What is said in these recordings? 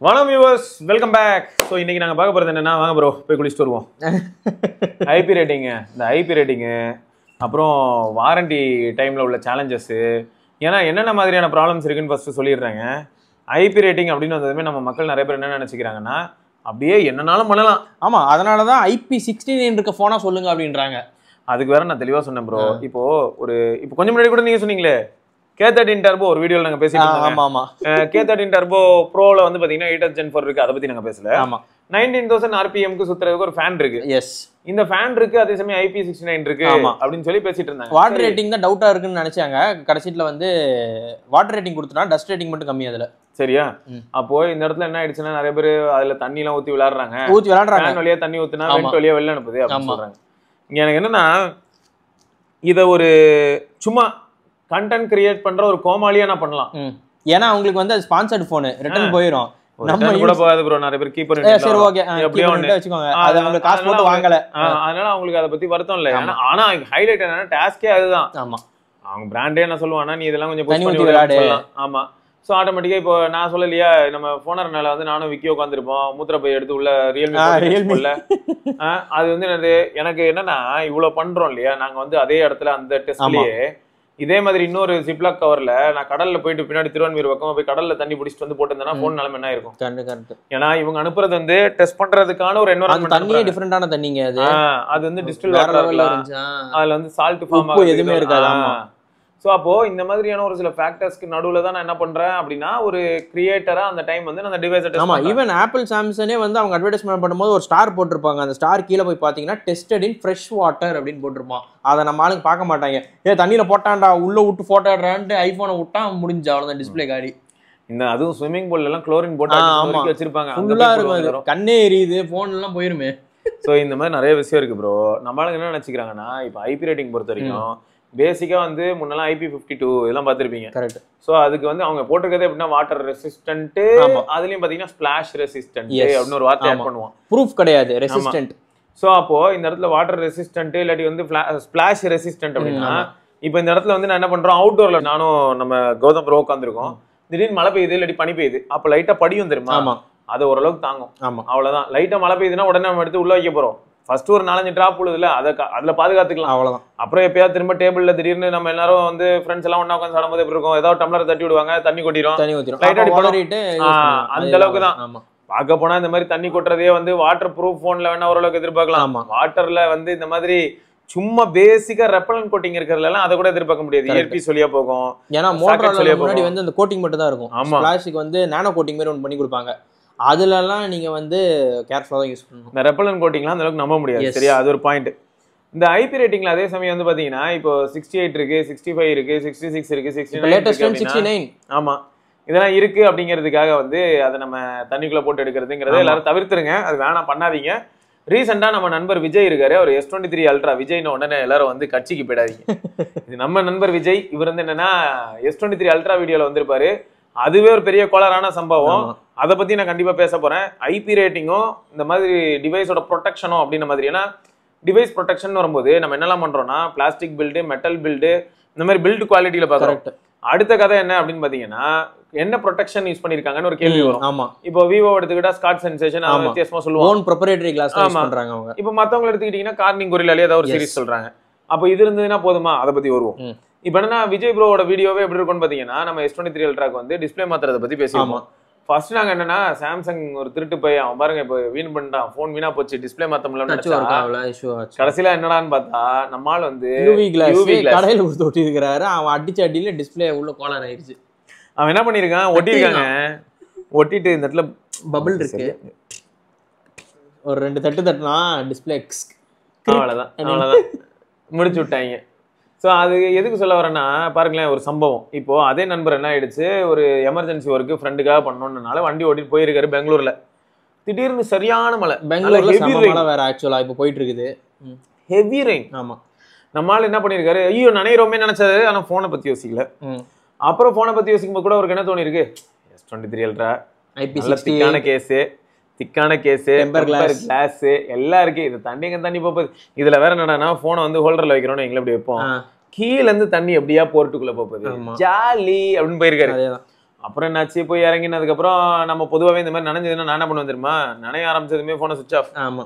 வணக்கம் viewers, welcome back. So இன்னைக்கு நாங்கள் பார்க்க போகிறது என்னன்னா, வாங்க ப்ரோ போய் குளிச்சுட்டு வருவோம். ஐபி ரேட்டிங்கு, இந்த ஐபி ரேட்டிங்கு, அப்புறம் வாரண்டி டைமில் உள்ள சேலஞ்சஸ்ஸு, ஏன்னா என்னென்ன மாதிரியான ப்ராப்ளம்ஸ் இருக்குன்னு ஃபஸ்ட்டு சொல்லிடுறாங்க. ஐபி ரேட்டிங் அப்படின்னு வந்ததுமே நம்ம மக்கள் நிறைய பேர் என்ன நினச்சிக்கிறாங்கன்னா, அப்படியே என்னன்னாலும் பண்ணலாம். ஆமாம், அதனால தான் IP69 இருக்க ஃபோனாக சொல்லுங்க அப்படின்றாங்க. அதுக்கு வேற நான் தெளிவாக சொன்னேன் ப்ரோ. இப்போ கொஞ்சம் முன்னாடி கூட நீங்கள் சொன்னீங்களே K13 Turbo ஒரு வீடியோல நாங்க பேசிட்டு இருக்கோம். ஆமா. K13 Turbo Proல வந்து பாத்தீங்கன்னா 8th Gen 4 இருக்கு. அத பத்தி நாங்க பேசல. ஆமா. 19000 RPM க்கு சுத்துறதுக்கு ஒரு ஃபேன் இருக்கு. எஸ். இந்த ஃபேன் இருக்கு, அதே சமயம் IP69 இருக்கு அப்படினு சொல்லி பேசிட்டு இருந்தாங்க. வாட்டர் ரேட்டிங் தான் டவுட்டா இருக்குன்னு நினைச்சாங்க. கடைசில வந்து வாட்டர் ரேட்டிங் கொடுத்தா டஸ்ட் ரேட்டிங் மட்டும் கம்மி அதுல. சரியா? அப்போ இந்த இடத்துல என்ன ஆயிடுச்சுன்னா, நிறைய பேர் அதுல தண்ணி எல்லாம் ஊத்தி விளையாடுறாங்க. ஃபேன் வழியா தண்ணி ஊத்துனா வெண்ட் வழியா வெளில அனுப்புது அப்படின்னு சொல்றாங்க. இங்க எனக்கு என்னன்னா, இத ஒரு சும்மா கண்டென்ட் கிரியேட் பண்ற ஒரு கோமாளியா நான் பண்ணலாம். ஏன்னா அவங்களுக்கு வந்து அது ஸ்பான்சர்ட் போன் ரிட்டர்ன் போயிடும். நம்ம கூட போகாது ப்ரோ, நிறைய பேர் கீப்பர் சரி ஓகே எப்படியோ வெச்சுக்கோங்க. அது அவங்க காசு போட்டு வாங்கல, அதனால அவங்களுக்கு அத பத்தி வருத்தம் இல்ல. ஆனா ஹைலைட் என்னன்னா டாஸ்கே அதுதான். ஆமா, அவங்க பிராண்டே என்ன சொல்லுவானா, நீ இதெல்லாம் கொஞ்சம் புஷ் பண்ணி விளையாடு. ஆமா. சோ ஆட்டோமேட்டிக்கா இப்போ நான் சொல்லலையா, நம்ம போனர்னால வந்து நானும் விக்கி உட்காந்துருப்போம், மூத்திர பை எடுத்து உள்ள ரியல்மி அது வந்து எனக்கு என்னன்னா, இவ்வளவு பண்றோம் இல்லையா நாங்க வந்து அதே இடத்துல அந்த டெஸ்ட்லயே இதே மாதிரி இன்னொரு ஜிப்லாக் கவர்ல நான் கடல்ல போயிட்டு பின்னாடி திருவான்மீர் பக்கம் போய் கடல்ல தண்ணி பிடிச்சிட்டு வந்து போட்டிருந்தேன்னா போன் நிலைமை என்ன இருக்கும்? ஏன்னா இவங்க அனுப்புறது வந்து டெஸ்ட் பண்றதுக்கான ஒரு என்வரன்மெண்ட், தண்ணியே டிஃபரண்டான தண்ணிங்க. அது வந்து டிஸ்டில் வாட்டர்ல இருந்துச்சு, அதுல வந்து சால்ட் ஃபார்ம் எதுவுமே இருக்காது. ஸோ அப்போ இந்த மாதிரியான ஒரு சில ஃபேக்டர்ஸ்க்கு நடுவில் தான் நான் என்ன பண்றேன் அப்படின்னா, ஒரு கிரியேட்டரா அந்த டைம் வந்து நான் டிவைஸை டெஸ்ட் பண்ணேன். ஈவன் ஆப்பிள் சாம்சங்கே வந்து அவங்க அட்வர்டைஸ்மெண்ட் பண்ணும்போது ஒரு ஸ்டார் போட்டிருப்பாங்க. அந்த ஸ்டார் கீழே போய் பார்த்தீங்கன்னா டெஸ்டட் இன் ஃப்ரெஷ் வாட்டர் அப்படின்னு போட்டிருப்பான். அதை நம்ம ஆளுங்க பார்க்க மாட்டாங்க. தண்ணியில போட்டான்டா உள்ள விட்டு போட்டோ எடுறான்ட்டு ஐபோனை விட்டா முடிஞ்சா அவ்வளோதான் டிஸ்பிளே காடி. இந்த அதுவும் ஸ்விம்மிங் பூல்ல எல்லாம் குளோரின் போட்டு வச்சிருப்பாங்க, ஃபுல்லா இருக்கும், கண்ணே எரியுது, போன் எல்லாம் போயிருமே. ஸோ இந்த மாதிரி நிறைய விஷயம் இருக்கு ப்ரோ. நம்மளால என்ன நினைச்சுக்கிறாங்கன்னா, இப்போ ஐபி ரேட்டிங் பொறுத்த வரைக்கும் பேசிக்கா வந்து முன்னெல்லாம் IP52 இதெல்லாம் பார்த்துருப்பீங்க. கரெக்ட். ஸோ அதுக்கு வந்து அவங்க போட்டிருக்கதே எப்படின்னா வாட்டர் ரெசிஸ்டன்ட், அதுலயும் பாத்தீங்கன்னா ஸ்பிளாஷ் ரெசிஸ்டன்ட் அப்படின்னு ஒரு வார்த்தை ஆட் பண்ணுவோம். ப்ரூஃப் கிடையாது, ரெசிஸ்டன்ட். ஸோ அப்போ இந்த இடத்துல வாட்டர் ரெசிஸ்டன்ட் இல்லாட்டி வந்து ஸ்பிளாஷ் ரெசிஸ்டன்ட் அப்படின்னா, இப்போ இந்த இடத்துல வந்து நான் என்ன பண்றோம், அவுட்டோர்ல நானும் நம்ம கௌதம் ப்ரோ உட்காந்துருக்கோம், திடீர்னு மழை பெய்யுது இல்லாட்டி பனி பெய்யுது, அப்போ லைட்டா படியும் தெரியுமா, அது ஓரளவுக்கு தாங்கும். அவ்வளவுதான். லைட்டா மழை பெய்யுதுன்னா உடனே நம்ம எடுத்து உள்ள வைக்க போறோம். ஃபர்ஸ்ட் ஒரு 4-5 டிராப் உழுதுல அதுல பாதுகாத்துக்கலாம், அவ்வளவுதான். அப்புறம் எப்பயாவது திரும்ப டேபிள்ல திடீர்னு நம்ம எல்லாரும் வந்து ஃப்ரெண்ட்ஸ் எல்லாம் ஒண்ணா உட்காந்து சாப்பிடும்போது எப்படி இருக்கும், ஏதாவது டம்ளர் தட்டி விடுவாங்க, தண்ணி கொட்டிடும், அந்த அளவுக்கு தான். பார்க்க போனா இந்த மாதிரி தண்ணி கொட்டுறதே வந்து வாட்டர் ப்ரூஃப் போன்ல வேணா ஓரளவுக்கு எதிர்பார்க்கலாம். வாட்டர்ல வந்து இந்த மாதிரி சும்மா பேசிக்கா ரெப்பலன் கோட்டிங் இருக்கிறதுல அதை கூட எதிர்பார்க்க முடியாது. இயற்கை சொல்லியா போகும். ஏன்னா மோட்டர்ல முன்னாடி வந்து அந்த கோட்டிங் மட்டும் தான் இருக்கும். பிளாஸ்டிக் வந்து நானோ கோட்டிங் மாதிரி ஒன்று பண்ணி கொடுப்பாங்க. அதுலலாம் நீங்க வந்து கேர்ஃபுல்லா தான் யூஸ் பண்ணணும். இந்த ரெப்பலன் கோட்டிங்லாம் அந்த அளவுக்கு நம்ப முடியாது. சரியா? அது ஒரு பாயிண்ட். இந்த ஐபி ரேட்டிங்ல அதே சமயம் வந்து பாத்தீங்கன்னா இப்போ 68 இருக்கு, 65 இருக்கு, 66 இருக்கு, 69. ஆமா, இதெல்லாம் இருக்கு அப்படிங்கிறதுக்காக வந்து அதை நம்ம தண்ணிக்குள்ள போட்டு எடுக்கிறதுங்கிறத எல்லாரும் தவிர்த்துருங்க. அது வேணாம், பண்ணாதீங்க. ரீசெண்டா நம்ம நண்பர் விஜய் இருக்காரு, அவர் S23 அல்ட்ரா விஜய்னு உடனே எல்லாரும் வந்து கட்சிக்கு போயிடாதீங்க. இது நம்ம நண்பர் விஜய். இவர் வந்து என்னன்னா S23 அல்ட்ரா வீடியோல வந்திருப்பாரு. அதுவே ஒரு பெரிய கோளாறான சம்பவம். அதை பத்தி நான் கண்டிப்பா பேச போறேன். ஐபி ரேட்டிங்கும் இந்த மாதிரி டிவைஸோட ப்ரொடெக்ஷனும் அப்படின்ற மாதிரி. ஏன்னா டிவைஸ் ப்ரொடெக்ஷன் வரும்போது நம்ம என்னெல்லாம் பண்றோம்னா, பிளாஸ்டிக் பில்டு, மெட்டல் பில்டு, இந்த மாதிரி பில்டு குவாலிட்டியில பாக்குறோம். அடுத்த கதை என்ன அப்படின்னு பாத்தீங்கன்னா, என்ன ப்ரொடெக்ஷன் யூஸ் பண்ணிருக்காங்கன்னு ஒரு கேள்வி வரும். ஆமா, இப்போ விவோ எடுத்துக்கிட்டா ஸ்காட் சென்சேஷன் வித்தியாசமா சொல்லுவாங்க, ஓன் ப்ரொப்ரைட்டரி கிளாஸ் யூஸ் பண்றாங்க அவங்க. இப்போ மத்தவங்க எடுத்துக்கிட்டீங்கன்னா கார்னிங் கொரில்லாலே ஏதாவது ஒரு சீரிஸ் சொல்றாங்க. அப்போ இது இருந்ததுன்னா போதுமா? அதை பத்தி வருவோம். இப்போ என்னன்னா, விஜய் ப்ரோவோட வீடியோவே எப்படி இருக்கும்னு பாத்தீங்கன்னா, நம்ம S23 அல்ட்ராக்கு வந்து டிஸ்பிளே மாத்துறதை பத்தி பேசிடுவோம். ஃபர்ஸ்ட் நாங்க என்னன்னா, சாம்சங் ஒரு திருட்டு போய் அவன் பாருங்க இப்போ வீண் பண்ணிட்டான், போன் வீணா போச்சு, டிஸ்பிளே மாத்த முடியல. கடைசியில என்னடான்னு பார்த்தா, நம்மால் வந்து யூவி கிளாஸ் கடையில கொடுத்து ஒட்டி இருக்கிறாரு. அவன் அடிச்ச அடியில டிஸ்பிளே உள்ள கோளாறு ஆயிடுச்சு. அவன் என்ன பண்ணிருக்கான், ஒட்டிருக்காங்க. ஒட்டிட்டு இந்த இடத்துல பபிள் இருக்கு, ஒரு 2 தட்டு தட்டினா டிஸ்பிளே அவ்வளவுதான் முடிச்சு விட்டாங்க. ஸோ அது எதுக்கு சொல்ல வரேன்னா, பாருங்களேன் ஒரு சம்பவம். இப்போ அதே நண்பர் என்ன ஆயிடுச்சு, ஒரு எமர்ஜென்சி ஒர்க்கு ஃப்ரெண்டுக்காக பண்ணணும்னால வண்டி ஓட்டிட்டு போயிருக்காரு பெங்களூர்ல. திடீர்னு சரியான மழை, பெங்களூர்ல வேற ஆக்சுவலா இப்போ போயிட்டு இருக்குது ஹெவி ரெயின். ஆமா, நம்மளால என்ன பண்ணிருக்காரு, ஐயோ நினைக்கிறோமே நினைச்சது, ஆனா போனை பத்தி யோசிக்கல. அப்புறம் போனை பத்தி யோசிக்கும் போது கூட ஒரு என்ன தோணி இருக்கு, S23 அல்ட்ரா திக்கான கேஸ், டெம்பர் கிளாஸ் எல்லாம் இருக்கு. இது தண்ணி போகுது. இதுல வேற என்னன்னா, போனை வந்து ஹோல்டர்ல வைக்கிறோம்னு எங்களை எப்படி வைப்போம், கீழ இருந்து தண்ணி எப்படியா போர்ட்டுக்குள்ள போகுது, ஜாலி அப்படின்னு போயிருக்காரு. அப்புறம் என்னாச்சு போய் இறங்கினதுக்கப்புறம் நம்ம பொதுவாகவே இந்த மாதிரி நனைஞ்சதுன்னா நான் என்ன பண்ணுவேன் தெரியுமா, நனைய ஆரம்பிச்சதுமே ஃபோனை சுவிச் ஆஃப். ஆமா,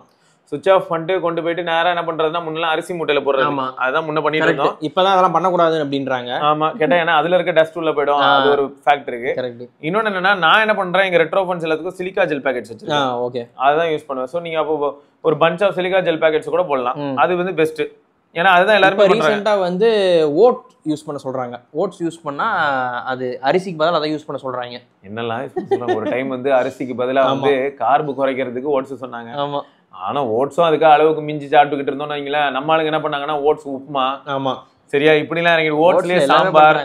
சுவிச் ஆஃப் பண்ணிட்டு கொண்டு போயிட்டு நேரா என்ன பண்றதுன்னா முன்னெல்லாம் அரிசி மூட்டையில போடுறது. ஆமா, அதான் முன்ன பண்ணிட்டு இருந்தோம். இப்பதான் அதெல்லாம் பண்ணக்கூடாது அப்படின்றாங்க. ஆமா கேட்டா ஏன்னா அதுல இருக்க டஸ்ட் உள்ள போயிடும், அது ஒரு ஃபேக்ட் இருக்கு. இன்னொன்னு என்னன்னா நான் என்ன பண்றேன், இங்க ரெட்ரோ ஃபோன்ஸ் எல்லாத்துக்கும் சிலிக்கா ஜெல் பேக்கெட்ஸ் வச்சிருக்கேன். ஓகே, அதான் யூஸ் பண்ணுவேன். சோ நீங்க அப்போ ஒரு bunch of silica gel packets கூட போடலாம், அது வந்து பெஸ்ட். ஏன்னா அதுதான் எல்லாரும் ரீசெண்டா வந்து ஓட் யூஸ் பண்ண சொல்றாங்க. ஓட்ஸ் யூஸ் பண்ணா அது அரிசிக்கு பதிலா அதை யூஸ் பண்ண சொல்றாங்க. என்னெல்லாம் சொல்றாங்க. ஒரு டைம் வந்து அரிசிக்கு பதிலா வந்து கார்பு குறைக்கிறதுக்கு ஓட்ஸ் சொன்னாங்க. ஆமா, ஆனா ஓட்ஸும் அதுக்கு அளவுக்கு மிஞ்சி சாப்பிட்டுக்கிட்டு இருந்தோம்னு வைங்களேன். நம்ம ஆளுங்க என்ன பண்ணாங்கன்னா ஓட்ஸ் உப்புமா, ஆமா சரியா இப்படி எல்லாம் இறங்கி ஓட்ஸ்லயே சாம்பார்,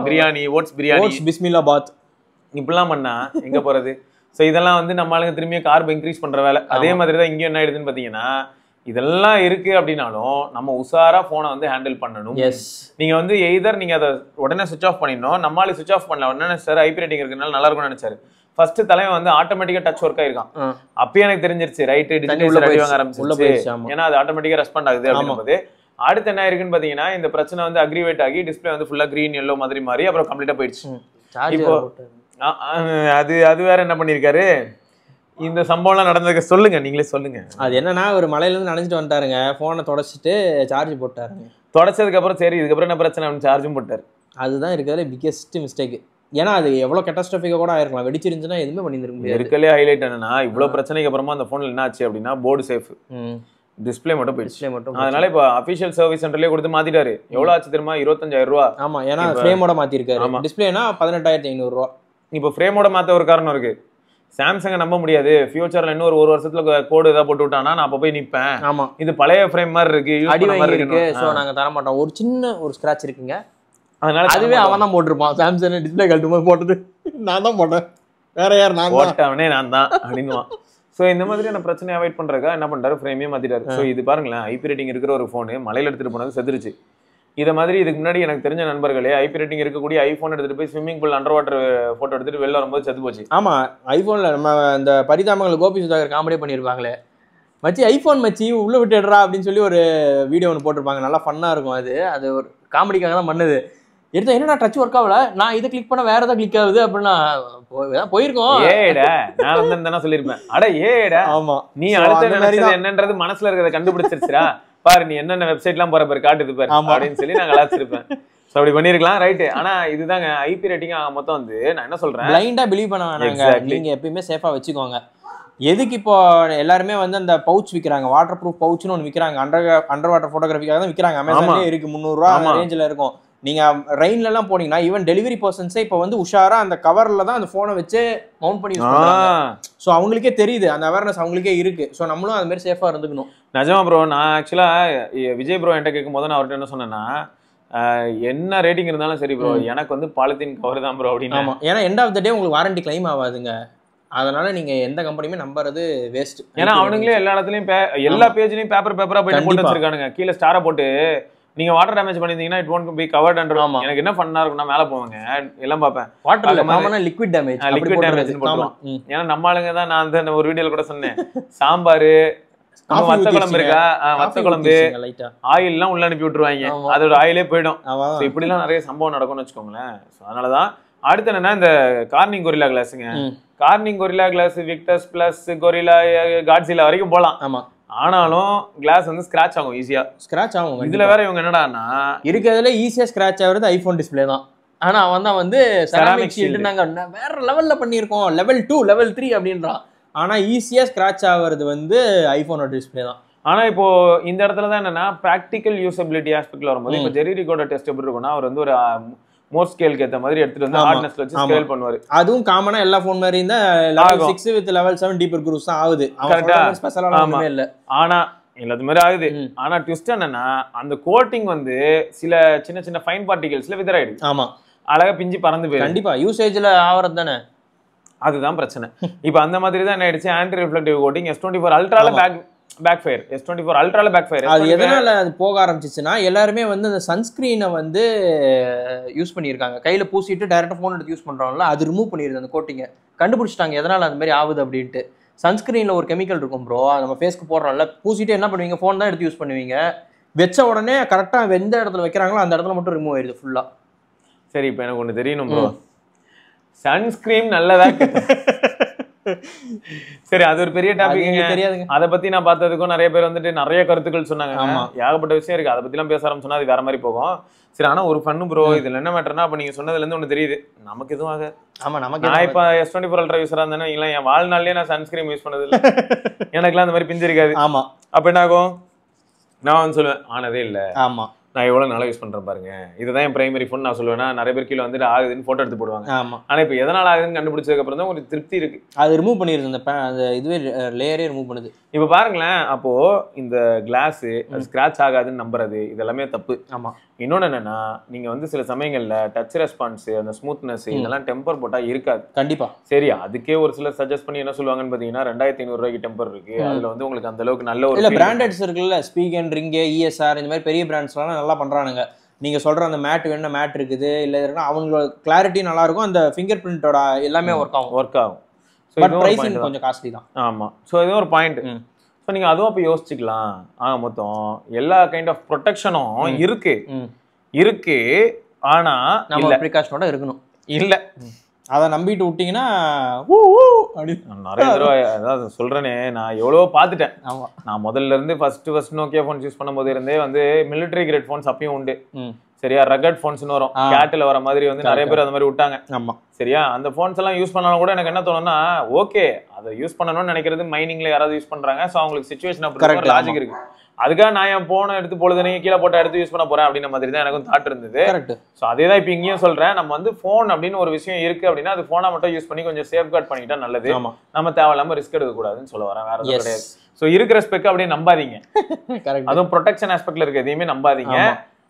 பிரியாணி, ஓட்ஸ் பிரியாணி, பிஸ்மில்லா பாத் இப்படிலாம் பண்ணா எங்க போறது. சோ இதெல்லாம் வந்து நம்ம ஆளுங்க திரும்பியும் கார்பு இன்க்ரீஸ் பண்ற வேலை. அதே மாதிரிதான் இங்க என்ன ஆயிடுதுன்னு பாத்தீங்கன்னா, இதெல்லாம் இருக்கு அப்படின்னாலும் நம்ம உசாரா போனை வந்து ஹேண்டில் பண்ணணும். நீங்க வந்து எய்தர் நீங்க அதை உடனே சுவிச் ஆஃப் பண்ணிடணும். நம்மளால சுவிச் ஆஃப் பண்ணல உடனே சார் ஐபி ரேட்டிங் இருக்குனால நல்லா இருக்கும்னு நினைச்சாரு. ஃபர்ஸ்ட் தலைவன் வந்து ஆட்டோமேட்டிக்கா டச் ஒர்க் ஆயிருக்கான். அப்பயே எனக்கு தெரிஞ்சிருச்சு ரைட் டிஜிட்டல் ரெடி வாங்க ஆரம்பிச்சிருச்சு. ஏன்னா அது ஆட்டோமேட்டிக்கா ரெஸ்பாண்ட் ஆகுது அப்படிங்கும்போது அடுத்து என்ன இருக்குன்னு பாத்தீங்கன்னா, இந்த பிரச்சனை வந்து அக்ரிவேட் ஆகி டிஸ்பிளே வந்து ஃபுல்லா கிரீன் எல்லோ மாதிரி மாறி அப்புறம் கம்ப்ளீட்டா போயிடுச்சு. இப்போ அது வேற என்ன பண்ணிருக்காரு, இந்த சம்பவம்லாம் நடந்ததுக்கு சொல்லுங்க, நீங்களே சொல்லுங்க. அது என்னன்னா, ஒரு மலையில இருந்து நினைச்சிட்டு வந்துட்டாருங்க, போனை தொடச்சிட்டு சார்ஜ் போட்டாருங்க. தொடச்சதுக்கு அப்புறம் சரி இதுக்கப்புறம் என்ன பிரச்சனை, சார்ஜும் போட்டாரு. அதுதான் இருக்கிறதுல பிக்கெஸ்ட் மிஸ்டேக். ஏன்னா அது எவ்வளவு கேட்டாஸ்ட்ரோஃபிக்கா கூட ஆயிருக்கலாம். வெடிச்சிருந்துச்சுன்னா எதுவுமே பண்ணிருக்க முடியாது. இருக்கலே ஹைலைட் என்னன்னா, இவ்வளவு பிரச்சனைக்கு அப்புறமா அந்த போன்ல என்ன ஆச்சு அப்படின்னா, போர்டு சேஃப், டிஸ்பிளே மட்டும் போயிடுச்சு. அதனால இப்ப அபிஷியல் சர்வீஸ் சென்டர்லயே கொடுத்து மாத்திட்டாரு. எவ்வளவு ஆச்சு தெரியுமா, 25,000 ரூபா. ஆமா, ஏன்னா ஃப்ரேமோட மாத்திருக்காரு. டிஸ்பிளேனா 18,500 ரூபா. இப்போ ஃப்ரேமோட மாத்த ஒரு காரணம் இருக்கு. சாம்சங்கை நம்ப முடியாது, ஃபியூச்சர்ல இன்னும் ஒரு வருஷத்துல கோடு ஏதாவது போட்டு விட்டானா நான் அப்ப போய் நிப்பேன். ஆமா, இது பழைய ஃப்ரேம் மாதிரி இருக்கு, அடி வாங்கி இருக்கு, சோ நாங்க தர மாட்டோம். ஒரு சின்ன ஒரு ஸ்கிராட்ச் இருக்குங்க, அதனால அதுவே அவன் தான் போட்டிருப்பான். சாம்சங் டிஸ்பிளே கழட்டுமா போட்டது நான் தான் போட்டேன், வேற யார் நான் போட்டவனே நான் தான் அப்படின்னுவான். ஸோ இந்த மாதிரியான பிரச்சனையை அவாய்ட் பண்றதுக்கா என்ன பண்றாரு, ஃப்ரேமே மாத்திட்டாரு. ஸோ இது பாருங்களேன், ஐபி ரேட்டிங் இருக்கிற ஒரு போனு மலையில எடுத்துட்டு போனது செத்துருச்சு. இதை மாதிரி இதுக்கு முன்னாடி எனக்கு தெரிஞ்ச நண்பர்களே ஐபி ரேட்டிங் இருக்கக்கூடிய ஐபோன் எடுத்துட்டு போய் swimming pool under water photo எடுத்துட்டு வெளில வரும்போது செத்து போச்சு. ஆமா, ஐபோன்ல நம்ம இந்த பரிதாபங்கள் கோபி சுதாகர் காமெடி பண்ணிருப்பாங்களே, மச்சி ஐபோன் மச்சி உள்ள விட்டுடுறா அப்படின்னு சொல்லி ஒரு வீடியோ ஒன்று போட்டிருப்பாங்க. நல்லா ஃபன்னா இருக்கும். அது ஒரு காமெடிக்காக தான் பண்ணது. எடுத்தா என்னடா டச் ஒர்க் ஆகல, நான் இதை கிளிக் பண்ண வேற ஏதாவது கிளிக் ஆகுது அப்படின்னா போயிருக்கோம். ஏடா நான் வந்து சொல்லியிருப்பேன், அட ஏடா ஆமா நீ அடுத்த நினைச்சது என்னன்றது மனசுல இருக்கிறத கண்டுபிடிச்சிருச்சுடா, பாரு நீ என்னென்ன வெப்சைட் எல்லாம் போற பாரு காட்டுது பாரு அப்படின்னு சொல்லி நான் கலாச்சிருப்பேன். அப்படி பண்ணிருக்கலாம் ரைட். ஆனா இதுதாங்க ஐபி ரேட்டிங் மொத்தம் வந்து நான் என்ன சொல்றேன், பிளைண்டா பிலீவ் பண்ண வேணாங்க. நீங்க எப்பயுமே சேஃபா வச்சுக்கோங்க. எதுக்கு இப்போ எல்லாருமே வந்து அந்த பவுச் விற்கிறாங்க, வாட்டர் ப்ரூஃப் பவுச்னு ஒன்று விற்கிறாங்க. அண்டர் வாட்டர் போட்டோகிராஃபிக்காக தான் விற்கிறாங்க. அமேசான்லேயே இருக்கு, 300 ரூபா ரேஞ்சில் இருக்கும். நீங்க ரெயின்ல எல்லாம் போனீங்கன்னா ஈவன் டெலிவரி பர்சன்ஸே இப்போ வந்து உஷாரா அந்த கவர்ல தான் அந்த போனை வச்சு மவுண்ட் பண்ணி யூஸ் பண்றாங்க. சோ அவங்களுக்கே தெரியுது, அந்த அவேர்னஸ் அவங்களுக்கே இருக்கு. சோ நம்மளும் அது மாதிரி சேஃபா இருந்துக்கணும். நிஜமா ப்ரோ, நான் ஆக்சுவலா விஜய் ப்ரோ என்கிட்ட கேட்கும் போது நான் அவர்கிட்ட என்ன சொன்னேன்னா, என்ன ரேட்டிங் இருந்தாலும் சரி ப்ரோ, எனக்கு வந்து பாலித்தீன் கவர் தான் ப்ரோ அப்படின்னு. ஆமா, ஏன்னா எண்ட் ஆஃப் த டே உங்களுக்கு வாரண்டி கிளைம் ஆகாதுங்க. அதனால நீங்க எந்த கம்பெனியுமே நம்புறது வேஸ்ட். ஏன்னா அவனுங்களே எல்லா இடத்துலயும் எல்லா பேஜ்லயும் பேப்பரா போட்டு வச்சிருக்கானுங்க. கீழே ஸ்டாரை போட்டு நீங்க வாட்டர் டேமேஜ் பண்ணிருந்தீங்கன்னா it won't be covered under. எனக்கு என்ன பண்ணா இருக்கும்னா மேல போவாங்க எல்லாம் பாப்பேன், வாட்டர்ல காமனா லிக்விட் டேமேஜ் போட்டுருவோம். ஏன்னா நம்ம ஆளுங்க தான், நான் அந்த ஒரு வீடியோல கூட சொன்னேன், சாம்பார் வத்த குழம்பு இருக்கா, வத்த குழம்பு ஆயில் எல்லாம் உள்ள அனுப்பி விட்டுருவாங்க, அதோட ஆயிலே போயிடும். இப்படி எல்லாம் நிறைய சம்பவம் நடக்கும்னு வச்சுக்கோங்களேன். அதனாலதான் அடுத்து என்னன்னா, இந்த கார்னிங் கொரில்லா கிளாஸுங்க. Corning Gorilla glass, Victus plus, Gorilla, Godzilla வரைக்கும் போலாம். ஆமா, ஆனாலும் கிளாஸ் வந்து ஸ்கிராச் ஆகும், ஈஸியா ஸ்கிராச் ஆகும். இதுல வேற இவங்க என்னடான்னா, இருக்கிறதுல ஈஸியா ஸ்கிராச் ஆகுறது ஐபோன் டிஸ்பிளே தான். ஆனா அவன் தான் வந்து செராமிக் ஷீல்ட் நாங்க வேற லெவல்ல பண்ணியிருக்கோம், லெவல் 2 லெவல் 3 அப்படின்றான். ஆனா ஈஸியா ஸ்கிராச் ஆகுறது வந்து ஐபோனோட டிஸ்பிளே தான். ஆனா இப்போ இந்த இடத்துல தான் என்னன்னா, பிராக்டிக்கல் யூசபிலிட்டி ஆஸ்பெக்ட்ல வரும்போது இப்போ ஜெரி ரிகோட டெஸ்ட் எப்படி இருக்கும்னா, அவர் வந்து ஒரு மோர் ஸ்கேலுக்கு ஏற்ற மாதிரி எடுத்துட்டு வந்து ஹார்ட்னஸ்ல வச்சு ஸ்கேல் பண்ணுவாரு. அதுவும் காமனா எல்லா போன் மாதிரி இருந்தா level 6 with level 7 deeper cruise தான் ஆகுது. கரெக்ட்டா, ஸ்பெஷலான ஒண்ணுமே இல்ல. ஆனா எல்லாத்து மாதிரி ஆகுது. ஆனா ட்விஸ்ட் என்னன்னா, அந்த கோட்டிங் வந்து சில சின்ன சின்ன ஃபைன் பார்ட்டிகல்ஸ்ல விதராயிடுது. ஆமா, அழகா பிஞ்சு பறந்து போயிடும். கண்டிப்பா யூசேஜ்ல ஆவறது தானே, அதுதான் பிரச்சனை. இப்போ அந்த மாதிரி தான் என்ன ஆயிடுச்சு, ஆன்டி ரிஃப்ளெக்டிவ் கோட்டிங் S24 அல்ட்ரால பேக் ஃபயர், S24 அல்ட்ரால பேக் ஃபயர். அது எதனால அது போக ஆரம்பிச்சிச்சுன்னா, எல்லாருமே வந்து அந்த சன்ஸ்கிரீனை வந்து யூஸ் பண்ணியிருக்காங்க. கையில பூசிட்டு டைரக்டா போன் எடுத்து யூஸ் பண்றாங்கல்ல, அது ரிமூவ் பண்ணிடுது அந்த கோட்டிங்கை. கண்டுபிடிச்சிட்டாங்க எதனால அந்த மாதிரி ஆகுது அப்படின்ட்டு. சன்ஸ்கிரீன்ல ஒரு கெமிக்கல் இருக்கும் ப்ரோ, நம்ம ஃபேஸ்க்கு போடுறோம்ல, பூசிட்டு என்ன பண்ணுவீங்க, ஃபோன் தான் எடுத்து யூஸ் பண்ணுவீங்க. வச்ச உடனே கரெக்டா எந்த இடத்துல வைக்கிறாங்களோ அந்த இடத்துல மட்டும் ரிமூவ் ஆயிடுது ஃபுல்லா. சரி, இப்போ எனக்கு ஒன்று தெரியணும் ப்ரோ, சன்ஸ்கிரீன் நல்லதா சரி, அது ஒரு பெரிய டாபிக். அதை பத்தி நான் பார்த்ததுக்கும் நிறைய பேர் வந்துட்டு நிறைய கருத்துக்கள் சொன்னாங்க. ஏகப்பட்ட விஷயம் இருக்கு. அதை பத்தி எல்லாம் பேச ஆரம்பிச்சோன்னா அது வேற மாதிரி போகும். சரி, ஆனா ஒரு ஃபன்னு ப்ரோ, இதுல என்ன மேட்டர்னா, அப்ப நீங்க சொன்னதுல இருந்து ஒண்ணு தெரியுது, நமக்கு எதுவும் ஆகாது. ஆமா, நமக்கு நான் இப்ப S24 அல்ட்ரா யூஸரா இருந்தேன்னா இல்ல, என் வாழ்நாள்லயே நான் சன்ஸ்கிரீன் யூஸ் பண்ணது இல்லை. எனக்குலாம் அந்த மாதிரி பிஞ்சு இருக்காது. ஆமா, அப்ப என்ன ஆகும், நான் வந்து சொல்லுவேன் ஆனதே இல்ல. ஆமா, நான் எவ்வளவு நாளா யூஸ் பண்றேன் பாருங்க, இதுதான் என் பிரைமரி ஃபோன் நான் சொல்லுவேன்னா, நிறைய பேர் கீழே வந்துட்டு ஆகுதுன்னு போட்டோ எடுத்து போடுவாங்க. ஆமா. ஆனா இப்ப எதனால ஆகுதுன்னு கண்டுபிடிச்சதுக்கு அப்புறம் தான் ஒரு திருப்தி இருக்கு. அது ரிமூவ் பண்ணிருது, அந்த இதுவே லேயரே ரிமூவ் பண்ணுது. இப்ப பாருங்களேன், அப்போ இந்த கிளாஸ் ஸ்கிராச் ஆகாதுன்னு நம்புறது இதெல்லாமே தப்பு. ஆமா. இன்னொன்னு என்னன்னா, நீங்க வந்து சில சமயங்கள்ல டச் ரெஸ்பான்ஸ், அந்த ஸ்மூத்னஸ் இதெல்லாம் டெம்பர் போட்டா இருக்காது. கண்டிப்பா. சரி, அதுக்கே ஒரு சிலர் சஜஸ்ட் பண்ணி என்ன சொல்லுவாங்கன்னு பாத்தீங்கன்னா, 2500 ரூபாய்க்கு டெம்பர் இருக்கு, அதுல வந்து உங்களுக்கு அந்த அளவுக்கு நல்ல ஒரு இல்ல பிராண்டட்ஸ் இருக்குல்ல, ஸ்பீகன், ரிங், ESR இந்த மாதிரி பெரிய பிராண்ட்ஸ் எல்லாம் நல்லா பண்றானுங்க. நீங்க சொல்ற அந்த மேட் வேணும்னா மேட் இருக்குது, இல்ல அவங்களோட கிளாரிட்டி நல்லா இருக்கும், அந்த ஃபிங்கர் பிரிண்டோட எல்லாமே ஒர்க் ஆகும். பட் பிரைசிங் கொஞ்சம் காஸ்ட்லி தான். ஆமா. சோ இது ஒரு பாயிண்ட். சோ நீங்க அதுவும் அப்ப யோசிச்சுக்கலாம். மொத்தம் எல்லா கைண்ட் ஆஃப் ப்ரொடெக்ஷனும் இருக்கு, ஆனா நம்ம ப்ரிகாஷனோட இருக்கணும். இல்ல அதை நம்பிட்டு விட்டீங்கன்னா நிறைய தடவை அதாவது சொல்றேனே, நான் எவ்வளவோ பார்த்துட்டேன். நான் முதல்ல இருந்து ஃபர்ஸ்ட் நோக்கியா போன்ஸ் யூஸ் பண்ணும் போது இருந்தே வந்து மிலிட்டரி கிரேட் போன்ஸ் அப்பயும் உண்டு. சரியா, ரகட் போன்ஸ்னு வரும், கேட்டில் வர மாதிரி வந்து நிறைய பேர் அந்த மாதிரி விட்டாங்க. சரியா, அந்த போன்ஸ் எல்லாம் யூஸ் பண்ணாலும் கூட எனக்கு என்ன தோணும்னா, ஓகே அதை யூஸ் பண்ணணும்னு நினைக்கிறது மைனிங்ல யாராவது யூஸ் பண்றாங்க, ஸோ அவங்களுக்கு சிச்சுவேஷன் அப்படி லாஜிக் இருக்கு. அதுக்காக நான் என் போனை எடுத்து பொழுதுனே கீழே போட்ட எடுத்து யூஸ் பண்ண போறேன் அப்படின்ற மாதிரி தான் எனக்கும் தாட் இருந்தது. ஸோ அதே தான் இப்போ இங்கேயும் சொல்றேன், நம்ம வந்து போன் அப்படின்னு ஒரு விஷயம் இருக்கு அப்படின்னா அது போனை மட்டும் யூஸ் பண்ணி கொஞ்சம் சேஃப்கார்ட் பண்ணிட்டா நல்லது. நம்ம தேவையில்லாம ரிஸ்க் எடுக்க கூடாதுன்னு சொல்ல வரேன், வேற எதுவும் கிடையாது. ஸோ இருக்கிற ஸ்பெக் அப்படியே நம்பாதீங்க, அதுவும் ப்ரொடெக்ஷன் ஆஸ்பெக்ட்ல இருக்க எதையுமே நம்பாதீங்க.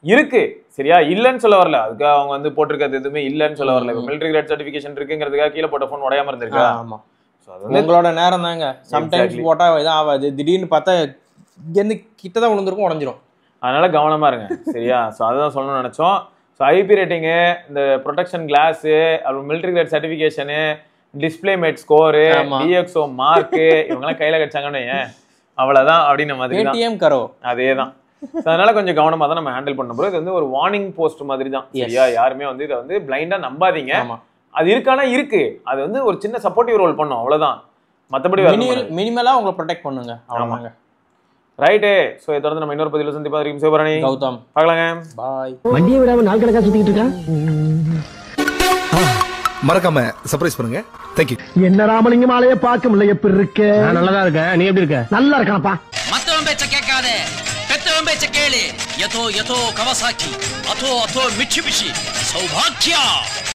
இருக்கு, சரியா, இல்லன்னு சொல்ல வரல, அதுக்காக அவங்க வந்து போட்டிருக்கிறது எதுவுமே இல்லன்னு சொல்ல வரல. மிலிட்டரி கிரேட் சர்டிபிகேஷன் இருக்குங்கிறதுக்காக கீழே போட்ட போன் உடையாம இருந்திருக்கா? உங்களோட நேரம் தாங்க. சம்டைம்ஸ் போட்டா இதான் ஆகாது, திடீர்னு பார்த்தா இங்கேருந்து கிட்டதான் விழுந்திருக்கும், உடஞ்சிரும். அதனால கவனமா இருங்க, சரியா. ஸோ அதுதான் சொல்லணும்னு நினைச்சோம். ஸோ ஐபி ரேட்டிங்கு, இந்த ப்ரொடெக்ஷன் கிளாஸு, அப்புறம் military grade certification, DisplayMate score, DXO mark, இவங்கெல்லாம் கையில கிடைச்சாங்கன்னு அவ்வளவுதான் அப்படின்ற மாதிரி. அதே தான். அதனால கொஞ்சம் கவனமா தான் நம்ம ஹேண்டில் பண்ண போறோம். இது வந்து ஒரு வார்னிங் போஸ்ட் மாதிரி தான், சரியா. யாருமே வந்து இதை வந்து பிளைண்டா நம்பாதீங்க. அது இருக்கானா இருக்கு, அது வந்து ஒரு சின்ன சப்போர்ட்டிவ் ரோல் பண்ணும், அவ்வளவுதான். மற்றபடி மினிமலா உங்களை ப்ரொடெக்ட் பண்ணுங்க. ஆமாங்க, ரைட்டு. ஸோ இதை தொடர்ந்து நம்ம இன்னொரு பதிவில் சந்திப்பா வரைக்கும் சிவபரணி கௌதம் பார்க்கலாங்க. பாய். வண்டியை விடாம நாள் கணக்கா சுத்திக்கிட்டு இருக்கா, மறக்காம சர்ப்ரைஸ் பண்ணுங்க. தேங்க்யூ. என்ன ராமலிங்கம் ஆலைய பார்க்க முடியல, எப்படி இருக்க? நல்லதா இருக்க, நீ எப்படி இருக்க? நல்லா இருக்கானப்பா. மத்தவன் பேச்ச கேட்காதே, பெத்தவன் பேச்ச கேளு. யதோ யதோ கவசாக்கி, அதோ அதோ மிட்சுபிஷி, சௌபாக்கியா.